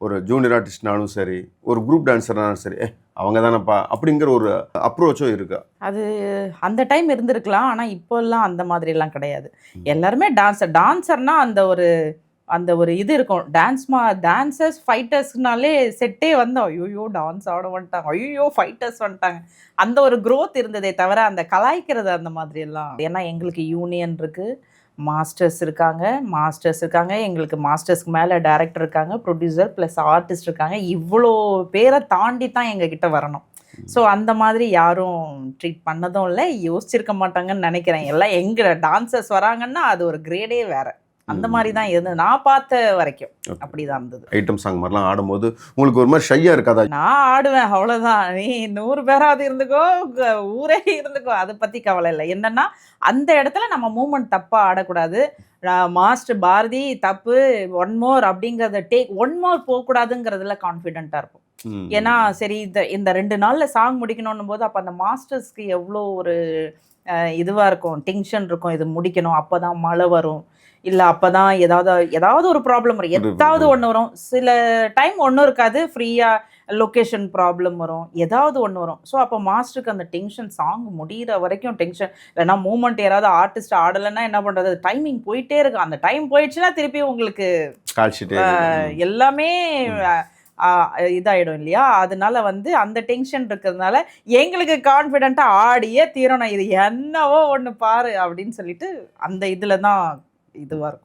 ஒரு ஜூனியர் ஆர்டிஸ்ட்னாலும் சரி, ஒரு குரூப் டான்ஸர்னாலும் சரி, அவங்க தானப்பா அப்படிங்கிற ஒரு அப்ரோச்சும் இருக்கா? அது அந்த டைம் இருந்திருக்கலாம். ஆனா இப்போலாம் அந்த மாதிரிலாம் கிடையாது. எல்லாருமே டான்சர்னா அந்த ஒரு இது இருக்கும். டான்சர்ஸ், ஃபைட்டர்ஸ்னாலே செட்டே வந்து ஐய்யய்யோ! டான்ஸ் ஆட வந்துட்டாங்க. ஐய்யய்யோ! ஃபைட்டர்ஸ் வந்துட்டாங்க. அந்த ஒரு குரோத் இருந்ததே தவிர, அந்த கலாய்க்கிறது அந்த மாதிரியெல்லாம் ஏன்னா எங்களுக்கு யூனியன் இருக்கு. மாஸ்டர்ஸ் இருக்காங்க. எங்களுக்கு மாஸ்டர்ஸ்க்கு மேல டைரக்டர் இருக்காங்க. புரொடியூசர் பிளஸ் ஆர்டிஸ்ட் இருக்காங்க. இவ்ளோ பேர தாண்டி தான் எங்க கிட்ட வரணும். ஸோ அந்த மாதிரி யாரும் ட்ரீட் பண்ணதும் இல்ல. யோசிச்சிருக்க மாட்டாங்கன்னு நெனைக்கிறேன். எல்லாம் எங்க டான்சர்ஸ் வராங்கன்னா, அது ஒரு கிரேடே வேற. அந்த மாரி தான் இருந்தது. நான் பார்த்த வரைக்கும். அப்படிதான் இருந்தது. ஐட்டம் சாங் மாரிலாம் ஆடும்போது உங்களுக்கு ஒரு மாரி ஷையா இருக்காதா? நான் ஆடுவேன் அவ்வளோதான். நீ 100 பேராவது இருந்துக்கோ, ஊரே இருந்துக்கோ. அத பத்தி கவல இல்ல. என்னன்னா, அந்த இடத்துல நம்ம மூவ்மெண்ட் தப்பா ஆடக்கூடாது. மாஸ்டர் பாரதி தப்பு, ஒன் மோர் அப்படிங்கிறத ஒன் மோர் போக்கூடாதுங்கிறதுல கான்ஃபிடென்ட்டா இருப்போம். ஏன்னா, சரி இந்த 2 நாள்ல சாங் முடிக்கணும்னும் போது, அப்ப அந்த மாஸ்டர்ஸ்க்கு எவ்ளோ ஒரு இதுவா இருக்கும். டென்ஷன் இருக்கும். இது முடிக்கணும். அப்பதான் மழை வரும். இல்ல அப்பதான் ஏதாவது ஒரு ப்ராப்ளம் வரும். ஏதாவது ஒண்ணு வரும். சில டைம் ஒண்ணும் இருக்காது. ஃப்ரீயா லொகேஷன் ப்ராப்ளம் வரும். ஏதாவது ஒண்ணு வரும். ஸோ அப்ப மாஸ்டருக்கு அந்த டென்ஷன் சாங் முடியிற வரைக்கும் டென்ஷன். இல்லன்னா மூவ்மெண்ட் யாராவது ஆர்டிஸ்ட் ஆடலன்னா என்ன பண்றது? டைமிங் போயிட்டே இருக்கு. அந்த டைம் போயிடுச்சுன்னா திருப்பி உங்களுக்கு எல்லாமே இதாயிடும் இல்லையா? அதனால வந்து அந்த டென்ஷன் இருக்கிறதுனால எங்களுக்கு கான்ஃபிடென்ட்டா ஆடியே தீரணும். இது என்னவோ ஒண்ணு பாரு அப்படின்னு சொல்லிட்டு அந்த இதுல தான் இதுவா இருக்கும்.